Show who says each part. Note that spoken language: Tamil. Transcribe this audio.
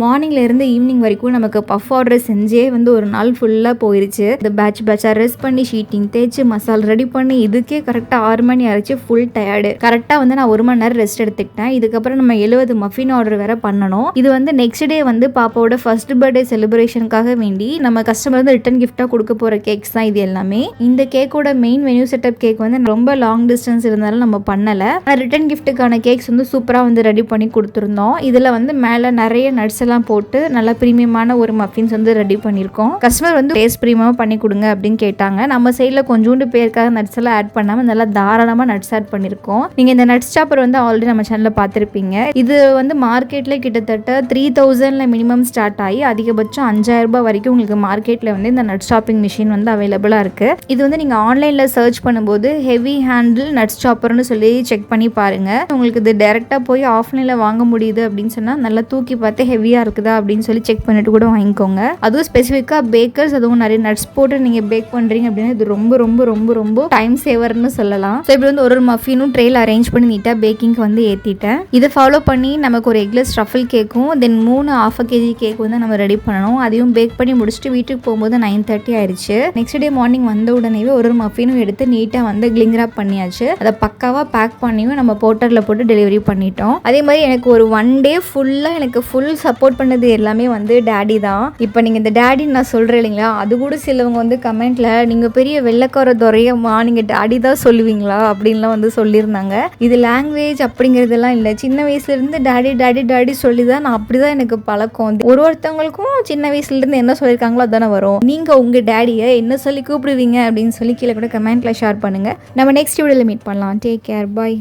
Speaker 1: மார்னிங்ல இருந்து ஈவினிங் வரைக்கும் நமக்கு பஃப் ஆர்டர் செஞ்சே வந்து ஒரு நாள் ஃபுல்லாக போயிருச்சு. இந்த பேட்சாக ரெஸ்ட் பண்ணி ஷீட்டிங் தேய்ச்சி மசால் ரெடி பண்ணி இதுக்கே கரெக்டாக 6 மணி ஆயிடுச்சு. Full tired. கரெக்டாக வந்து நான் 1 மணி நேரம் ரெஸ்ட் எடுத்துக்கிட்டேன். இதுக்கப்புறம் நம்ம 70 மஃபின் ஆர்டர் வேற பண்ணணும். இது வந்து நெக்ஸ்ட் டே வந்து பாப்பாவோட ஃபர்ஸ்ட் பர்த்டே செலிப்ரேஷனுக்காக வேண்டி நம்ம கஸ்டமர் வந்து ரிட்டன் கிஃப்டாக கொடுக்க போகிற கேக்ஸ் தான் இது எல்லாமே. இந்த கேக்கோட மெயின் மெனு செட்டப் கேக் வந்து ரொம்ப லாங் டிஸ்டன்ஸ் இருந்தாலும் நம்ம பண்ணலை. ரிட்டன் கிஃப்ட்டுக்கான கேக்ஸ் வந்து சூப்பராக வந்து ரெடி பண்ணி கொடுத்துருந்தோம். இதில் வந்து மேலே நிறைய நட்ஸ் எல்லாம் போட்டு நல்லா பிரீமியமான ஒரு மஃபின்ஸ் வந்து ரெடி பண்ணியிருக்கோம். கஸ்டமர் வந்து டேஸ்ட் பிரீமியமாக பண்ணி கொடுங்க அப்படின்னு கேட்டாங்க. நம்ம சைடில் கொஞ்சோண்டு பேருக்காக நட்ஸ் எல்லாம் ஆட் பண்ணாமல் நல்லா தாராளமாக நட்ஸ் ஆட் பண்ணியிருக்கோம். நீங்கள் இந்த நட்ஸ் சாப்பர் வந்து ஆல்ரெடி நம்ம சேனலில் பார்த்துருப்பீங்க. இது வந்து மார்க்கெட்டில் கிட்டத்தட்ட 3000 மினிமம் ஸ்டார்ட் ஆகி அதிகபட்சம் 5000 ரூபாய் வரைக்கும் உங்களுக்கு மார்க்கெட்டில் வந்து இந்த நட் சாப்பிங் மிஷின் வந்து அவைலபிளாக இருக்குது. இது வந்து நீங்கள் ஆன்லைனில் சர்ச் பண்ணும்போது ஹெவி ஹேண்டில் நட்ஸ் சாப்பர்னு சொல்லி செக் பண்ணி பாருங்கள். உங்களுக்கு இது டைரெக்டாக போய் ஆஃப்லைனில் வாங்க முடியுது அப்படின்னு சொன்னால் நல்லா தூக்கி பார்த்து ஹெவியாக இருக்குதா அப்படின்னு சொல்லி செக் பண்ணிட்டு கூட வாங்கிக்கோங்க. அதுவும் ஸ்பெசிஃபிக்காக பேக்கர்ஸ் அதுவும் நிறைய நட்ஸ் போட்டு நீங்கள் பேக் பண்ணுறீங்க அப்படின்னா இது ரொம்ப ரொம்ப ரொம்ப ரொம்ப டைம் சேவர்னு சொல்லலாம். ஸோ இப்படி வந்து ஒரு மஃபினும் ட்ரெயில் அரேஞ்ச் பண்ணி நீட்டாக பேக்கிங்க்கு வந்து ஏற்றிட்டேன். இதை ஃபாலோ பண்ணி நமக்கு ஒரு எக்லெஸ் ட்ரஃபிள் கேக்கும் தென் 3 1/2 kg கேக் வந்து நம்ம ரெடி பண்ணணும். அதையும் பேக் பண்ணி முடிச்சுட்டு வீட்டுக்கு போகும்போது 9:30 ஆயிடுச்சு. நெக்ஸ்ட் டே மார்னிங் வந்த உடனே ஒரு மஃபினும் எடுத்து நீட்டாக வந்து கிளிங் ராப் பண்ணியாச்சு. அதை பக்காவாக பேக் பண்ணியும் நம்ம போர்ட்டரில் போட்டு டெலிவரி பண்ணிட்டோம். அதே மாதிரி எனக்கு ஒரு 1 டே ஃபுல்லாக எனக்கு ஃபுல் சப்போர்ட் பண்ணது எல்லாமே வந்து டேடி தான். இப்போ நீங்கள் இந்த டேடின்னு நான் சொல்கிறேன் இல்லைங்களா, அது கூட சிலவங்க வந்து கமெண்ட்டில் நீங்கள் பெரிய வெள்ளைக்கார துறையம்மா நீங்கள் டேடி தான் சொல்லுவீங்களா அப்படின்லாம் வந்து சொல்லியிருந்தாங்க. இது லாங்குவேஜ் அப்படிங்கிறதெல்லாம் இல்லை. சின்ன வயசுலேருந்து டேடி டேடி டேடி சொல்லி தான் நான் அப்படி தான் எனக்கு பழக்கம். ஒருத்தவங்களுக்கும் சின்ன வயசுலேருந்து என்ன சொல்லியிருக்காங்களோ அதானே வரும். நீங்கள் உங்கள் டேடியை என்ன சொல்லி கூப்பிடுவீங்க அப்படின்னு சொல்லி கீழே கூட கமெண்ட்டில் ஷேர் பண்ணுங்கள். நம்ம நெக்ஸ்ட் வீடியோவில் மீட் பண்ணலாம். Take care. பாய்.